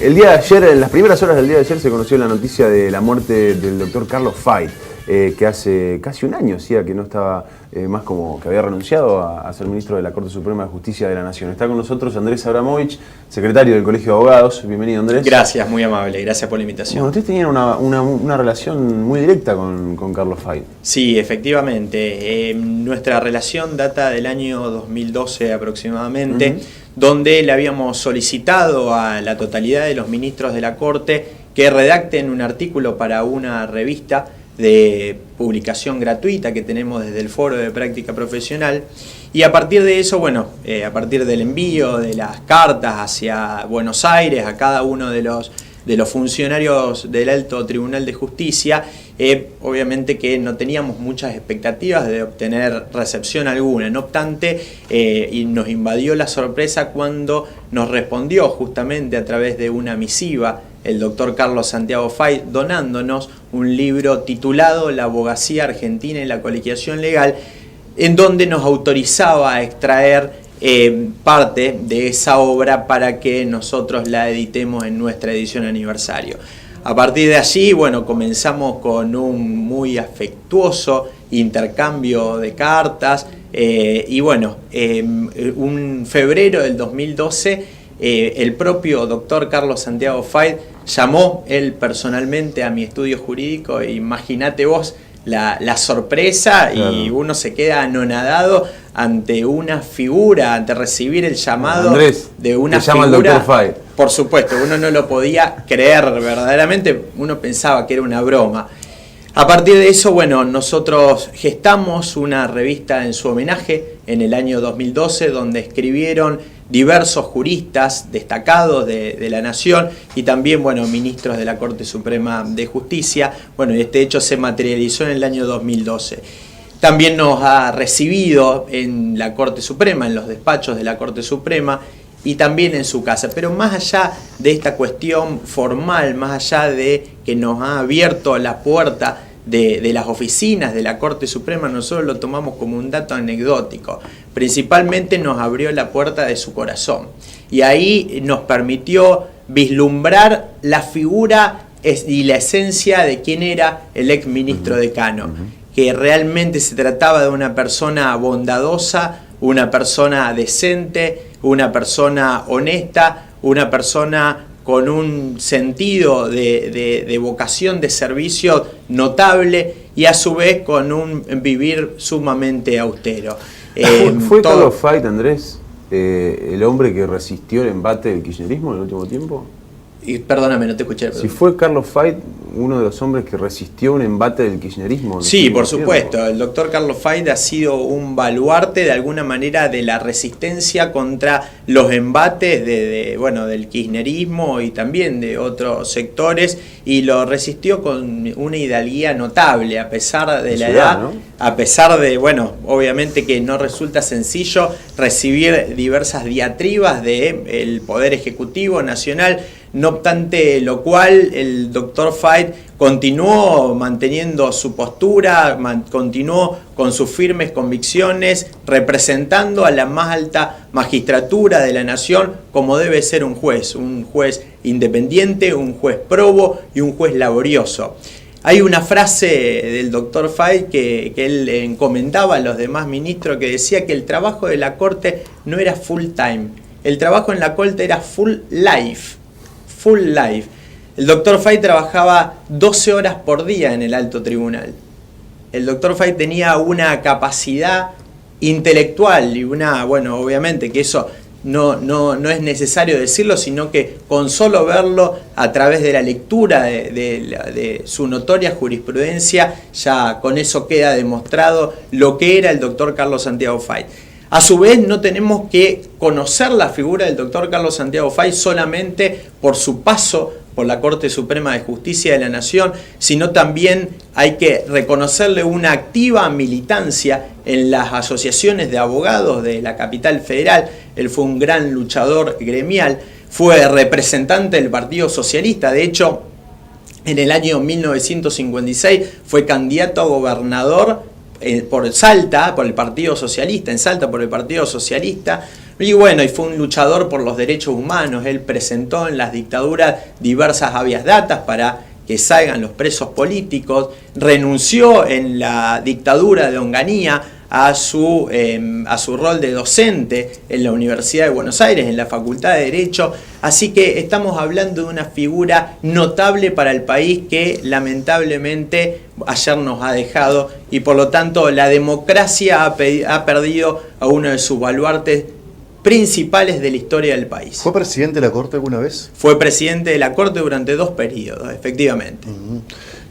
El día de ayer, en las primeras horas del día de ayer, se conoció la noticia de la muerte del doctor Carlos Feit, que hace casi un año hacía que no estaba más como que había renunciado a ser ministro de la Corte Suprema de Justicia de la Nación. Está con nosotros Andrés Abramovich, secretario del Colegio de Abogados. Bienvenido, Andrés. Gracias, muy amable. Gracias por la invitación. Bueno, ustedes tenían una relación muy directa con Carlos Feit. Sí, efectivamente. Nuestra relación data del año 2012 aproximadamente, donde le habíamos solicitado a la totalidad de los ministros de la Corte que redacten un artículo para una revista de publicación gratuita que tenemos desde el Foro de Práctica Profesional, y a partir de eso, bueno, a partir del envío de las cartas hacia Buenos Aires a cada uno de los funcionarios del Alto Tribunal de Justicia, obviamente que no teníamos muchas expectativas de obtener recepción alguna. No obstante, y nos invadió la sorpresa cuando nos respondió justamente a través de una misiva el doctor Carlos Santiago Feit, donándonos un libro titulado La abogacía argentina y la colegiación legal, en donde nos autorizaba a extraer parte de esa obra para que nosotros la editemos en nuestra edición aniversario. A partir de allí, bueno, comenzamos con un muy afectuoso intercambio de cartas, y bueno, un febrero del 2012, el propio doctor Carlos Santiago Feit llamó él personalmente a mi estudio jurídico. Imagínate vos la sorpresa, claro. Y uno se queda anonadado ante una figura, ante recibir el llamado Andrés, de una figura. Llama el doctor Feit. Por supuesto, uno no lo podía creer verdaderamente, uno pensaba que era una broma. A partir de eso, bueno, nosotros gestamos una revista en su homenaje en el año 2012, donde escribieron diversos juristas destacados de la Nación y también, bueno, ministros de la Corte Suprema de Justicia. Bueno, y este hecho se materializó en el año 2012. También nos ha recibido en la Corte Suprema, en los despachos de la Corte Suprema y también en su casa. Pero más allá de esta cuestión formal, más allá de que nos ha abierto la puerta de las oficinas de la Corte Suprema, nosotros lo tomamos como un dato anecdótico. Principalmente nos abrió la puerta de su corazón y ahí nos permitió vislumbrar la figura y la esencia de quién era el ex ministro decano, que realmente se trataba de una persona bondadosa, una persona decente, una persona honesta, una persona con un sentido de vocación de servicio notable y a su vez con un vivir sumamente austero. ¿Fue Carlos Feit, Andrés, el hombre que resistió el embate del kirchnerismo en el último tiempo? Perdóname, no te escuché. Si fue Carlos Feit uno de los hombres que resistió un embate del kirchnerismo. Sí, por supuesto. El doctor Carlos Feit ha sido un baluarte de alguna manera de la resistencia contra los embates del kirchnerismo y también de otros sectores, y lo resistió con una hidalguía notable a pesar de la edad, ¿no? A pesar de, bueno, obviamente que no resulta sencillo recibir diversas diatribas del Poder Ejecutivo Nacional. No obstante lo cual, el doctor Feit continuó manteniendo su postura, continuó con sus firmes convicciones, representando a la más alta magistratura de la Nación como debe ser un juez independiente, un juez probo y un juez laborioso. Hay una frase del doctor Feit que él encomendaba a los demás ministros, que decía que el trabajo de la Corte no era full time, el trabajo en la Corte era full life. Full life. El doctor Feit trabajaba 12 horas por día en el alto tribunal. El doctor Feit tenía una capacidad intelectual y bueno, obviamente que eso no es necesario decirlo, sino que con solo verlo a través de la lectura de su notoria jurisprudencia, ya con eso queda demostrado lo que era el doctor Carlos Santiago Feit. A su vez, no tenemos que conocer la figura del doctor Carlos Santiago Feit solamente por su paso por la Corte Suprema de Justicia de la Nación, sino también hay que reconocerle una activa militancia en las asociaciones de abogados de la capital federal. Él fue un gran luchador gremial, fue representante del Partido Socialista. De hecho, en el año 1956 fue candidato a gobernador por Salta, por el Partido Socialista, en Salta por el Partido Socialista. Y bueno, y fue un luchador por los derechos humanos. Él presentó en las dictaduras diversas habeas datas para que salgan los presos políticos. Renunció en la dictadura de Onganía a su rol de docente en la Universidad de Buenos Aires, en la Facultad de Derecho. Así que estamos hablando de una figura notable para el país que lamentablemente ayer nos ha dejado, y por lo tanto la democracia ha perdido a uno de sus baluartes principales de la historia del país. ¿Fue presidente de la Corte alguna vez? Fue presidente de la Corte durante 2 periodos, efectivamente.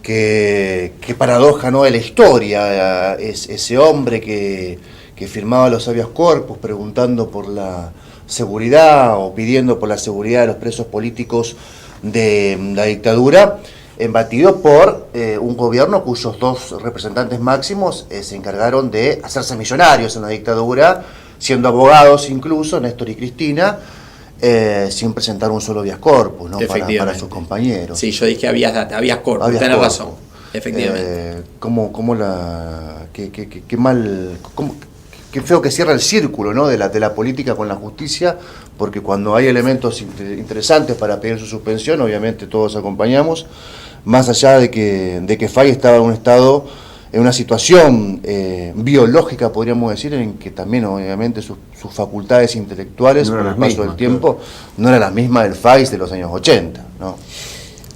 Qué paradoja, ¿no?, de la historia, ese hombre que firmaba los habeas corpus preguntando por la seguridad o pidiendo por la seguridad de los presos políticos de la dictadura, embatido por un gobierno cuyos 2 representantes máximos se encargaron de hacerse millonarios en la dictadura, siendo abogados incluso, Néstor y Cristina, sin presentar un solo habeas corpus, ¿no?, para sus compañeros. Sí, yo dije habeas corpus, tenés razón, efectivamente. Qué feo que cierra el círculo, ¿no?, de la política con la justicia, porque cuando hay elementos interesantes para pedir su suspensión, obviamente todos acompañamos, más allá de que Fay estaba en una situación biológica, podríamos decir, en que también obviamente sus facultades intelectuales, con el paso del tiempo, no eran las mismas del Fay de los años 80, ¿no?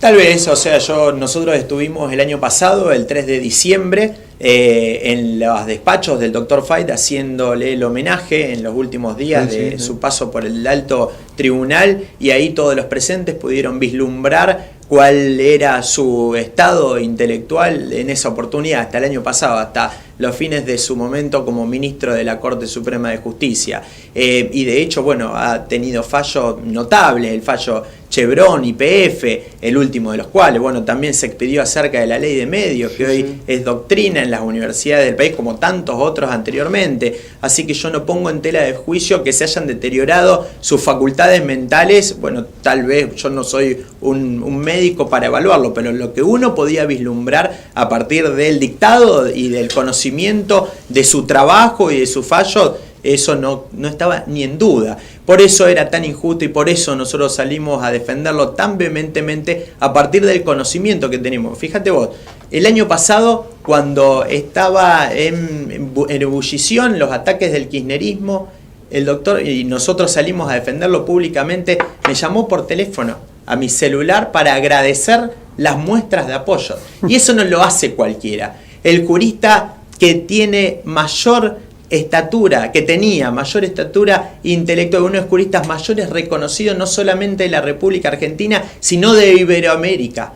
Tal vez, o sea, nosotros estuvimos el año pasado, el 3 de diciembre, en los despachos del Dr. Fayt, haciéndole el homenaje en los últimos días de su paso por el alto tribunal, y ahí todos los presentes pudieron vislumbrar cuál era su estado intelectual en esa oportunidad, hasta el año pasado, hasta los fines de su momento como ministro de la Corte Suprema de Justicia. Y de hecho, bueno, ha tenido fallos notables, el fallo Chevron, YPF, el último de los cuales, bueno, también se expidió acerca de la ley de medios, que hoy es doctrina en las universidades del país, como tantos otros anteriormente. Así que yo no pongo en tela de juicio que se hayan deteriorado sus facultades mentales. Bueno, tal vez yo no soy un médico para evaluarlo, pero lo que uno podía vislumbrar a partir del dictado y del conocimiento de su trabajo y de su fallo, eso no estaba ni en duda. Por eso era tan injusto y por eso nosotros salimos a defenderlo tan vehementemente a partir del conocimiento que tenemos. Fíjate vos, el año pasado, cuando estaba en ebullición los ataques del kirchnerismo, el doctor, y nosotros salimos a defenderlo públicamente, me llamó por teléfono a mi celular para agradecer las muestras de apoyo. Y eso no lo hace cualquiera. El jurista que tiene mayor estatura, que tenía mayor estatura intelectual, uno de los juristas mayores reconocidos no solamente de la República Argentina, sino de Iberoamérica.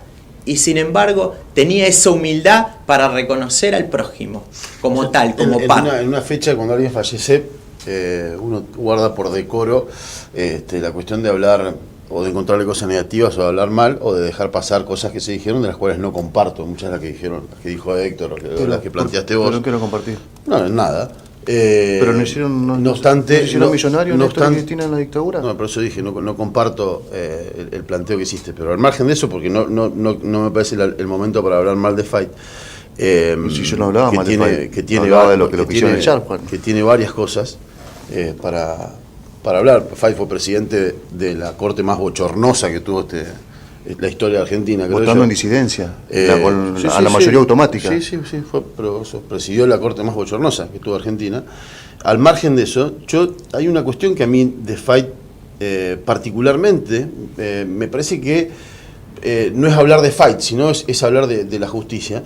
Y sin embargo, tenía esa humildad para reconocer al prójimo, como tal, como par. En una fecha, cuando alguien fallece, uno guarda por decoro la cuestión de hablar o de encontrarle cosas negativas o de hablar mal o de dejar pasar cosas que se dijeron de las cuales no comparto, muchas de las que dijeron, las que dijo Héctor, las que planteaste vos. ¿Pero qué no compartir? No, nada. Pero no hicieron, no obstante, millonarios no Néstor y Cristina en la dictadura. No, por eso dije, no comparto el planteo que hiciste, pero al margen de eso, porque no me parece el momento para hablar mal de Fayt. Si yo no hablaba mal de Fayt, que tiene, hablaba de lo que quisieron echar, Juan. Que tiene varias cosas para hablar. Fayt fue presidente de la corte más bochornosa que tuvo la historia de Argentina. Votando en disidencia, a la mayoría automática. Sí, pero presidió la corte más bochornosa que tuvo Argentina. Al margen de eso, hay una cuestión que a mí de Fayt particularmente me parece que no es hablar de Fayt, sino es hablar de la justicia.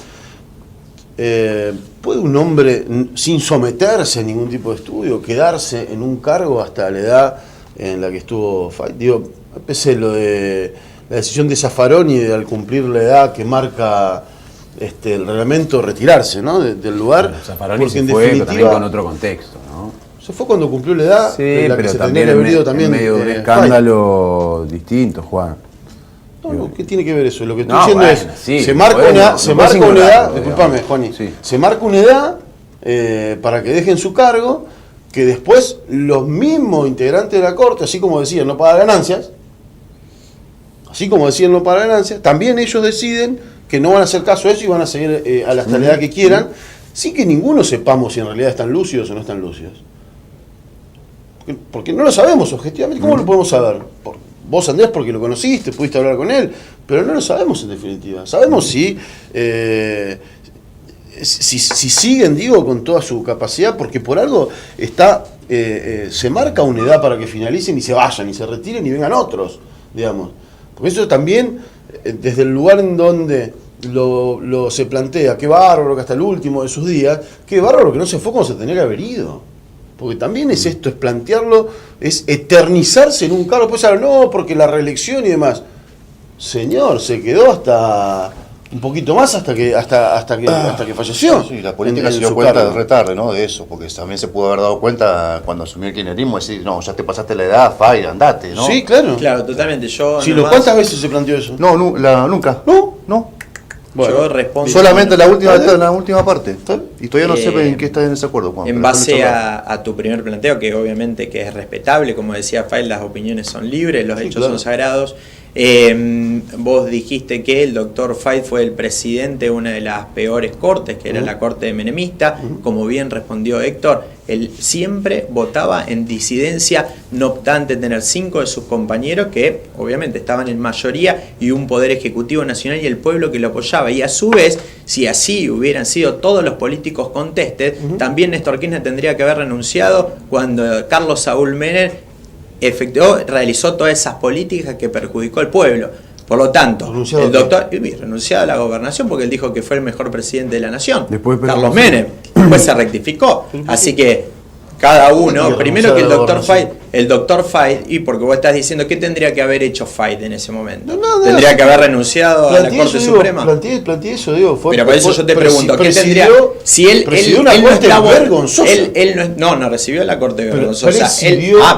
¿Puede un hombre, sin someterse a ningún tipo de estudio, quedarse en un cargo hasta la edad en la que estuvo Fayt? Digo, pese lo de la decisión de Zaffaroni de al cumplir la edad que marca el reglamento, retirarse, ¿no?, del lugar. Zaffaroni se fue también con otro contexto, ¿no? Se fue cuando cumplió la edad, sí, la pero que se también tendría que haber ido también. En medio de un escándalo distinto, Juan. No, ¿qué tiene que ver eso? Lo que estoy diciendo es, se marca una edad, disculpame, Juani, sí. Se marca una edad para que dejen su cargo, que después los mismos integrantes de la Corte, así como decían no paga ganancias, también ellos deciden que no van a hacer caso a eso y van a seguir hasta la edad que quieran, sin que ninguno sepamos si en realidad están lúcidos o no están lúcidos. Porque no lo sabemos objetivamente. ¿Cómo lo podemos saber? Vos, Andrés, porque lo conociste, pudiste hablar con él, pero no lo sabemos en definitiva. Sabemos si siguen, digo, con toda su capacidad, porque por algo se marca una edad para que finalicen y se vayan, y se retiren y vengan otros, digamos. Porque eso también, desde el lugar en donde se plantea, qué bárbaro que hasta el último de sus días, qué bárbaro que no se fue cuando se tenía que haber ido. Porque también es esto, es plantearlo, es eternizarse en un cargo, pues no, porque la reelección y demás. Señor, se quedó hasta un poquito más hasta que falleció. Sí, la política se dio cuenta de retarde, ¿no? De eso, porque también se pudo haber dado cuenta cuando asumió el kirchnerismo, decir, no, ya te pasaste la edad, Fay, andate, ¿no? Sí, claro. Claro, totalmente. Yo Sí, ¿cuántas veces se planteó eso? No, nunca. No. Bueno, yo respondo solamente la última parte. Y todavía no sé en qué está en ese acuerdo, Juan. En base a tu primer planteo, que obviamente que es respetable, como decía Fay, las opiniones son libres, los hechos son sagrados. Vos dijiste que el doctor Fay fue el presidente de una de las peores cortes, que era la corte menemista. Como bien respondió Héctor, él siempre votaba en disidencia, no obstante tener 5 de sus compañeros que obviamente estaban en mayoría y un poder ejecutivo nacional y el pueblo que lo apoyaba. Y a su vez, si así hubieran sido todos los políticos contested, también Néstor Kirchner tendría que haber renunciado cuando Carlos Saúl Menem realizó todas esas políticas que perjudicó al pueblo. Por lo tanto, el doctor renunciado a la gobernación porque él dijo que fue el mejor presidente de la nación, Carlos Menem. Después se rectificó. Así que cada uno, primero que el doctor Fay, y porque vos estás diciendo, ¿qué tendría que haber hecho Fay en ese momento? ¿Tendría que haber renunciado a la Corte Suprema? Planteé eso, digo. Pero por eso yo te pregunto, ¿qué tendría? Si él no estaba vergonzosa. Él no recibió la Corte vergonzosa.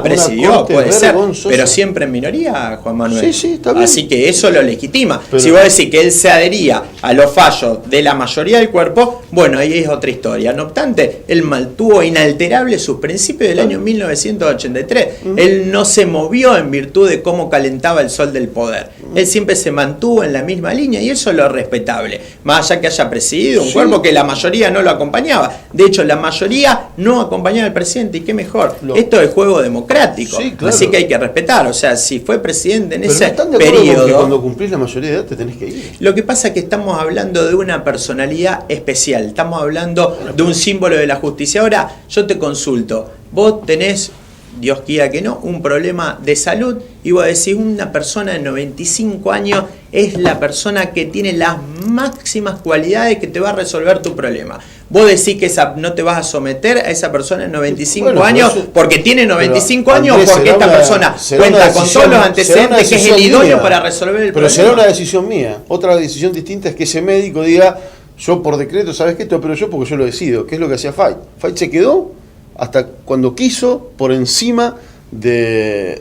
Presidió, puede ser, pero siempre en minoría, Juan Manuel. Sí, está bien. Así que eso lo legitima. Si vos decís que él se adhería a los fallos de la mayoría del cuerpo, bueno, ahí es otra historia. No obstante, él mantuvo inalterable sus principios del año 1983. Él no se movió en virtud de cómo calentaba el sol del poder. Él siempre se mantuvo en la misma línea y eso es lo respetable. Más allá que haya presidido un cuerpo que la mayoría no lo acompañaba. De hecho, la mayoría no acompañaba al presidente y qué mejor. Esto es juego democrático. Así que hay que respetar. O sea, si fue presidente en ese periodo. Cuando cumplís la mayoría de edad te tenés que ir. Lo que pasa es que estamos hablando de una personalidad especial. Estamos hablando de un símbolo de la justicia. Ahora, yo te consulto. Vos tenés, Dios quiera que no, un problema de salud y vos decís, una persona de 95 años es la persona que tiene las máximas cualidades que te va a resolver tu problema. Vos decís que no te vas a someter a esa persona de 95 años porque tiene 95 años, porque esta persona cuenta con todos los antecedentes que es el idóneo para resolver el problema. Pero será una decisión mía. Otra decisión distinta es que ese médico diga, yo por decreto, ¿sabes qué? Pero yo porque yo lo decido. ¿Qué es lo que hacía Fay? Fay se quedó hasta cuando quiso, por encima de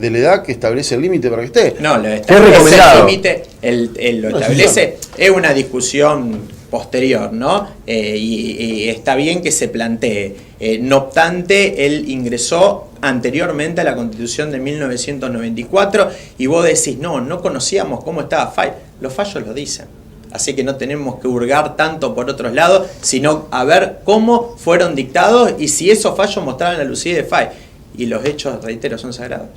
la edad que establece el límite para que esté. No, lo establece el límite, él lo establece, es una discusión posterior, ¿no? Y está bien que se plantee. No obstante, él ingresó anteriormente a la Constitución de 1994 y vos decís, no conocíamos cómo estaba Fay. Los fallos lo dicen. Así que no tenemos que hurgar tanto por otros lados, sino a ver cómo fueron dictados y si esos fallos mostraban la lucidez de Fay. Y los hechos, reitero, son sagrados.